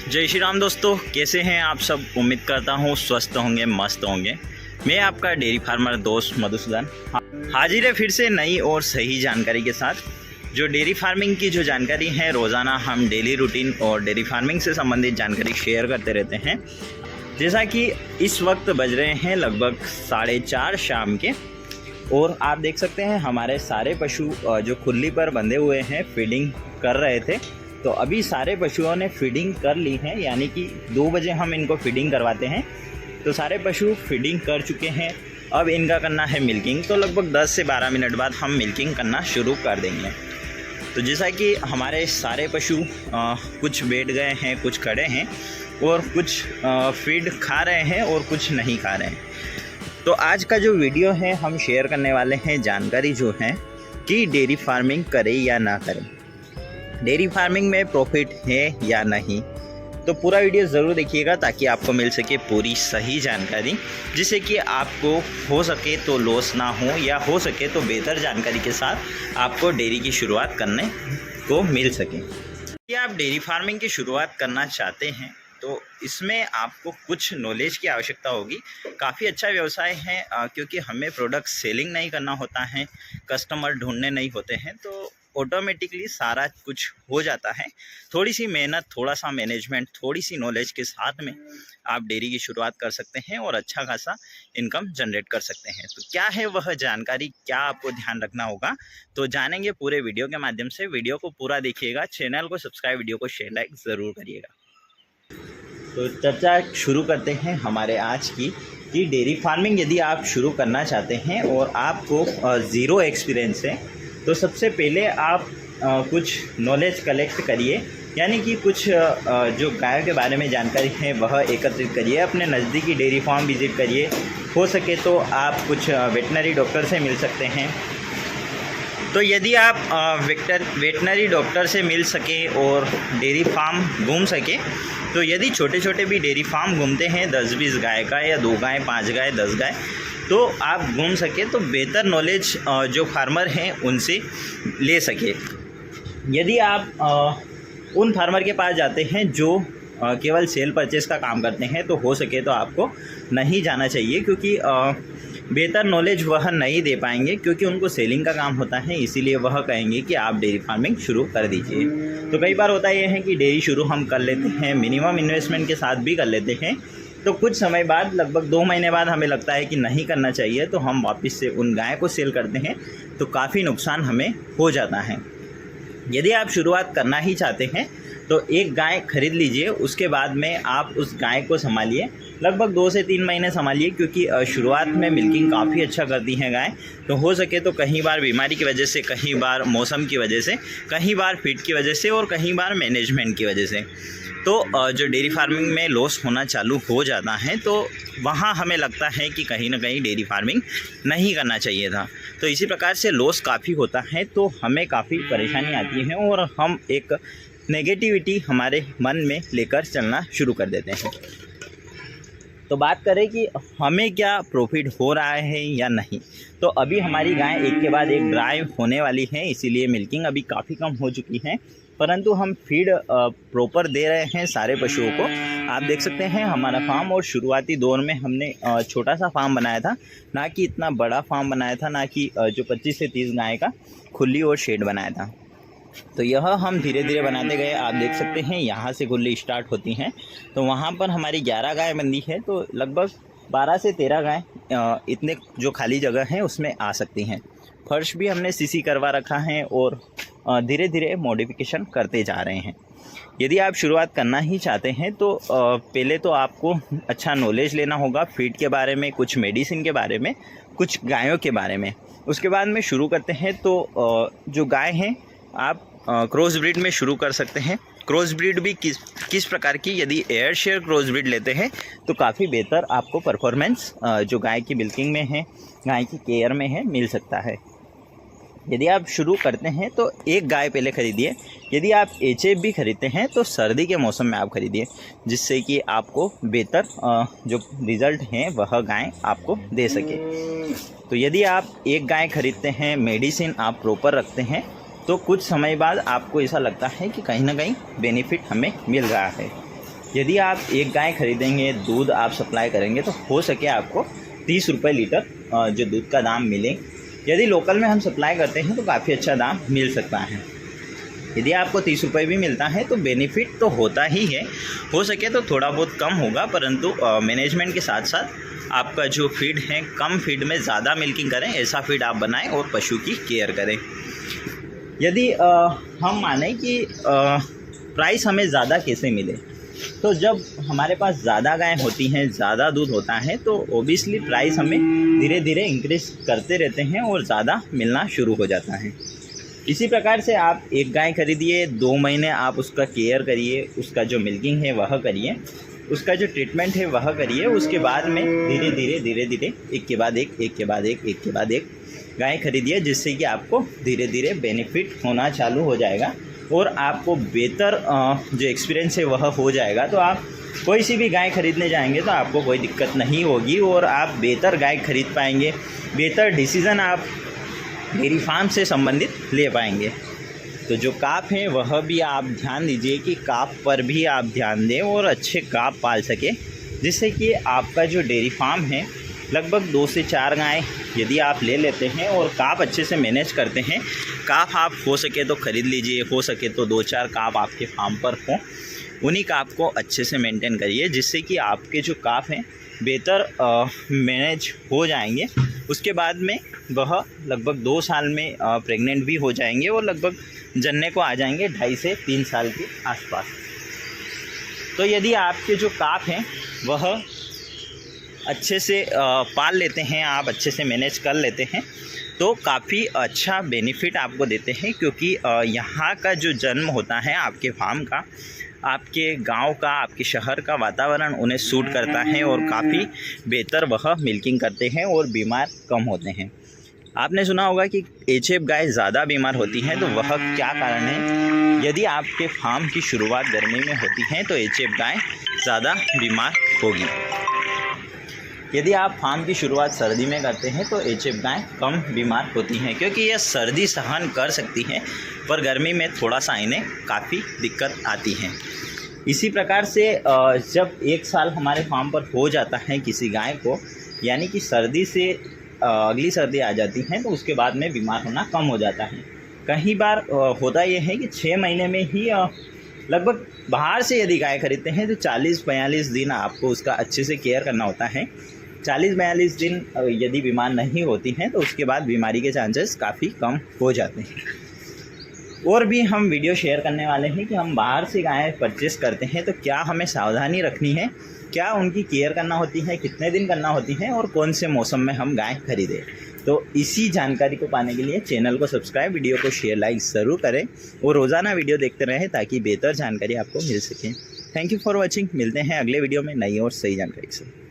जय श्री राम दोस्तों, कैसे हैं आप सब। उम्मीद करता हूँ स्वस्थ होंगे, मस्त होंगे। मैं आपका डेयरी फार्मर दोस्त मधुसूदन हाजिर है फिर से नई और सही जानकारी के साथ। जो डेयरी फार्मिंग की जो जानकारी है, रोज़ाना हम डेली रूटीन और डेयरी फार्मिंग से संबंधित जानकारी शेयर करते रहते हैं। जैसा कि इस वक्त बज रहे हैं लगभग 4:30 शाम के, और आप देख सकते हैं हमारे सारे पशु जो खुली पर बंधे हुए हैं फीडिंग कर रहे थे। तो अभी सारे पशुओं ने फीडिंग कर ली है, यानी कि 2 बजे हम इनको फीडिंग करवाते हैं। तो सारे पशु फीडिंग कर चुके हैं। अब इनका करना है मिल्किंग। तो लगभग 10 से 12 मिनट बाद हम मिल्किंग करना शुरू कर देंगे। तो जैसा कि हमारे सारे पशु कुछ बैठ गए हैं, कुछ खड़े हैं और कुछ फीड खा रहे हैं और कुछ नहीं खा रहे हैं। तो आज का जो वीडियो है हम शेयर करने वाले हैं जानकारी जो है कि डेयरी फार्मिंग करें या ना करें, डेयरी फार्मिंग में प्रॉफिट है या नहीं। तो पूरा वीडियो ज़रूर देखिएगा ताकि आपको मिल सके पूरी सही जानकारी, जिससे कि आपको हो सके तो लॉस ना हो, या हो सके तो बेहतर जानकारी के साथ आपको डेयरी की शुरुआत करने को मिल सके। यदि आप डेयरी फार्मिंग की शुरुआत करना चाहते हैं तो इसमें आपको कुछ नॉलेज की आवश्यकता होगी। काफ़ी अच्छा व्यवसाय है, क्योंकि हमें प्रोडक्ट सेलिंग नहीं करना होता है, कस्टमर ढूंढने नहीं होते हैं, तो ऑटोमेटिकली सारा कुछ हो जाता है। थोड़ी सी मेहनत, थोड़ा सा मैनेजमेंट, थोड़ी सी नॉलेज के साथ में आप डेयरी की शुरुआत कर सकते हैं और अच्छा खासा इनकम जनरेट कर सकते हैं। तो क्या है वह जानकारी, क्या आपको ध्यान रखना होगा, तो जानेंगे पूरे वीडियो के माध्यम से। वीडियो को पूरा देखिएगा, चैनल को सब्सक्राइब, वीडियो को शेयर, लाइक ज़रूर करिएगा। तो चर्चा शुरू करते हैं हमारे आज की कि डेयरी फार्मिंग यदि आप शुरू करना चाहते हैं और आपको ज़ीरो एक्सपीरियंस है, तो सबसे पहले आप कुछ नॉलेज कलेक्ट करिए, यानी कि कुछ जो गायों के बारे में जानकारी है वह एकत्रित करिए। अपने नज़दीकी डेयरी फार्म विज़िट करिए। हो सके तो आप कुछ वेटनरी डॉक्टर से मिल सकते हैं। तो यदि आप वेटनरी डॉक्टर से मिल सके और डेयरी फार्म घूम सके, तो यदि छोटे छोटे भी डेयरी फार्म घूमते हैं 10-20 गाय का, या 2 गाय, 5 गाय, 10 गाय, तो आप घूम सके तो बेहतर नॉलेज जो फार्मर हैं उनसे ले सके। यदि आप उन फार्मर के पास जाते हैं जो केवल सेल परचेस का काम करते हैं, तो हो सके तो आपको नहीं जाना चाहिए, क्योंकि बेहतर नॉलेज वह नहीं दे पाएंगे, क्योंकि उनको सेलिंग का काम होता है। इसीलिए वह कहेंगे कि आप डेयरी फार्मिंग शुरू कर दीजिए। तो कई बार होता यह है कि डेयरी शुरू हम कर लेते हैं, मिनिमम इन्वेस्टमेंट के साथ भी कर लेते हैं, तो कुछ समय बाद, लगभग 2 महीने बाद हमें लगता है कि नहीं करना चाहिए, तो हम वापस से उन गाय को सेल करते हैं, तो काफ़ी नुकसान हमें हो जाता है। यदि आप शुरुआत करना ही चाहते हैं तो एक गाय खरीद लीजिए, उसके बाद में आप उस गाय को संभालिए, लगभग 2 से 3 महीने संभालिए, क्योंकि शुरुआत में मिल्किंग काफ़ी अच्छा करती हैं गाय। तो हो सके तो कहीं बार बीमारी की वजह से, कहीं बार मौसम की वजह से, कहीं बार फीड की वजह से और कहीं बार मैनेजमेंट की वजह से, तो जो डेयरी फार्मिंग में लॉस होना चालू हो जाता है, तो वहाँ हमें लगता है कि कहीं ना कहीं डेयरी फार्मिंग नहीं करना चाहिए था। तो इसी प्रकार से लॉस काफ़ी होता है, तो हमें काफ़ी परेशानी आती है और हम एक नेगेटिविटी हमारे मन में लेकर चलना शुरू कर देते हैं। तो बात करें कि हमें क्या प्रॉफिट हो रहा है या नहीं, तो अभी हमारी गाय एक के बाद एक ड्राई होने वाली है, इसीलिए मिल्किंग अभी काफ़ी कम हो चुकी है, परंतु हम फीड प्रॉपर दे रहे हैं सारे पशुओं को। आप देख सकते हैं हमारा फार्म, और शुरुआती दौर में हमने छोटा सा फार्म बनाया था, ना कि इतना बड़ा फार्म बनाया था, ना कि जो 25 से 30 गाय का खुली और शेड बनाया था। तो यह हम धीरे धीरे बनाते गए। आप देख सकते हैं यहाँ से खुली स्टार्ट होती हैं, तो वहाँ पर हमारी 11 गाय बंदी है, तो लगभग 12 से 13 गाय इतने जो खाली जगह है उसमें आ सकती हैं। फर्श भी हमने सीसी करवा रखा है और धीरे धीरे मॉडिफिकेशन करते जा रहे हैं। यदि आप शुरुआत करना ही चाहते हैं तो पहले तो आपको अच्छा नॉलेज लेना होगा फीड के बारे में, कुछ मेडिसिन के बारे में, कुछ गायों के बारे में। उसके बाद में शुरू करते हैं। तो जो गाय हैं आप क्रॉस ब्रीड में शुरू कर सकते हैं। क्रॉस ब्रीड भी किस प्रकार की, यदि एयर शेयर क्रॉस ब्रीड लेते हैं तो काफ़ी बेहतर आपको परफॉर्मेंस जो गाय की मिल्किंग में है, गाय की केयर में है, मिल सकता है। यदि आप शुरू करते हैं तो एक गाय पहले खरीदिए। यदि आप एचएफ भी खरीदते हैं तो सर्दी के मौसम में आप खरीदिए, जिससे कि आपको बेहतर जो रिज़ल्ट हैं वह गाय आपको दे सके। तो यदि आप एक गाय खरीदते हैं, मेडिसिन आप प्रॉपर रखते हैं, तो कुछ समय बाद आपको ऐसा लगता है कि कहीं ना कहीं बेनिफिट हमें मिल रहा है। यदि आप एक गाय खरीदेंगे, दूध आप सप्लाई करेंगे, तो हो सके आपको 30 रुपये लीटर जो दूध का दाम मिले। यदि लोकल में हम सप्लाई करते हैं तो काफ़ी अच्छा दाम मिल सकता है। यदि आपको 30 रुपये भी मिलता है तो बेनिफिट तो होता ही है, हो सके तो थोड़ा बहुत कम होगा, परंतु मैनेजमेंट के साथ साथ आपका जो फीड है, कम फीड में ज़्यादा मिल्किंग करें, ऐसा फीड आप बनाएं और पशु की केयर करें। यदि हम माने कि प्राइस हमें ज़्यादा कैसे मिले, तो जब हमारे पास ज़्यादा गाय होती हैं, ज़्यादा दूध होता है, तो ओबियसली प्राइस हमें धीरे धीरे इंक्रीज़ करते रहते हैं और ज़्यादा मिलना शुरू हो जाता है। इसी प्रकार से आप एक गाय खरीदिए, 2 महीने आप उसका केयर करिए, उसका जो मिल्किंग है वह करिए, उसका जो ट्रीटमेंट है वह करिए। उसके बाद में धीरे धीरे एक के बाद एक गाय खरीदिए, जिससे कि आपको धीरे धीरे बेनिफिट होना चालू हो जाएगा और आपको बेहतर जो एक्सपीरियंस है वह हो जाएगा। तो आप कोई सी भी गाय खरीदने जाएंगे तो आपको कोई दिक्कत नहीं होगी और आप बेहतर गाय खरीद पाएंगे, बेहतर डिसीज़न आप डेयरी फार्म से संबंधित ले पाएंगे। तो जो काफ है वह भी आप ध्यान दीजिए कि काफ पर भी आप ध्यान दें और अच्छे काफ पाल सके, जिससे कि आपका जो डेयरी फार्म है लगभग 2 से 4 गाय यदि आप ले लेते हैं और काफ अच्छे से मैनेज करते हैं, काफ आप हो सके तो ख़रीद लीजिए, हो सके तो 2-4 काफ आपके फार्म पर हों, उन्हीं काफ को अच्छे से मेंटेन करिए, जिससे कि आपके जो काफ हैं बेहतर मैनेज हो जाएंगे। उसके बाद में वह लगभग 2 साल में प्रेग्नेंट भी हो जाएंगे और लगभग जन्ने को आ जाएंगे 2.5 से 3 साल के आसपास। तो यदि आपके जो काफ हैं वह अच्छे से पाल लेते हैं, आप अच्छे से मैनेज कर लेते हैं, तो काफ़ी अच्छा बेनिफिट आपको देते हैं, क्योंकि यहाँ का जो जन्म होता है आपके फार्म का, आपके गांव का, आपके शहर का वातावरण उन्हें सूट करता है और काफ़ी बेहतर वह मिल्किंग करते हैं और बीमार कम होते हैं। आपने सुना होगा कि एचएफ गाय ज़्यादा बीमार होती हैं, तो वह क्या कारण है? यदि आपके फार्म की शुरुआत गर्मी में होती है तो एचएफ गाय ज़्यादा बीमार होगी। यदि आप फार्म की शुरुआत सर्दी में करते हैं तो एचएफ गाय कम बीमार होती हैं, क्योंकि यह सर्दी सहन कर सकती हैं, पर गर्मी में थोड़ा सा इन्हें काफ़ी दिक्कत आती है। इसी प्रकार से जब 1 साल हमारे फार्म पर हो जाता है किसी गाय को, यानी कि सर्दी से अगली सर्दी आ जाती है, तो उसके बाद में बीमार होना कम हो जाता है। कई बार होता यह है कि 6 महीने में ही लगभग बाहर से यदि गाय खरीदते हैं तो 40-42 दिन आपको उसका अच्छे से केयर करना होता है। 40-42 दिन यदि बीमार नहीं होती हैं तो उसके बाद बीमारी के चांसेस काफ़ी कम हो जाते हैं। और भी हम वीडियो शेयर करने वाले हैं कि हम बाहर से गाय परचेस करते हैं तो क्या हमें सावधानी रखनी है, क्या उनकी केयर करना होती है, कितने दिन करना होती है और कौन से मौसम में हम गाय खरीदें। तो इसी जानकारी को पाने के लिए चैनल को सब्सक्राइब, वीडियो को शेयर, लाइक ज़रूर करें और रोज़ाना वीडियो देखते रहें ताकि बेहतर जानकारी आपको मिल सके। Thank you for watching. मिलते हैं अगले वीडियो में नई और सही जानकारी से।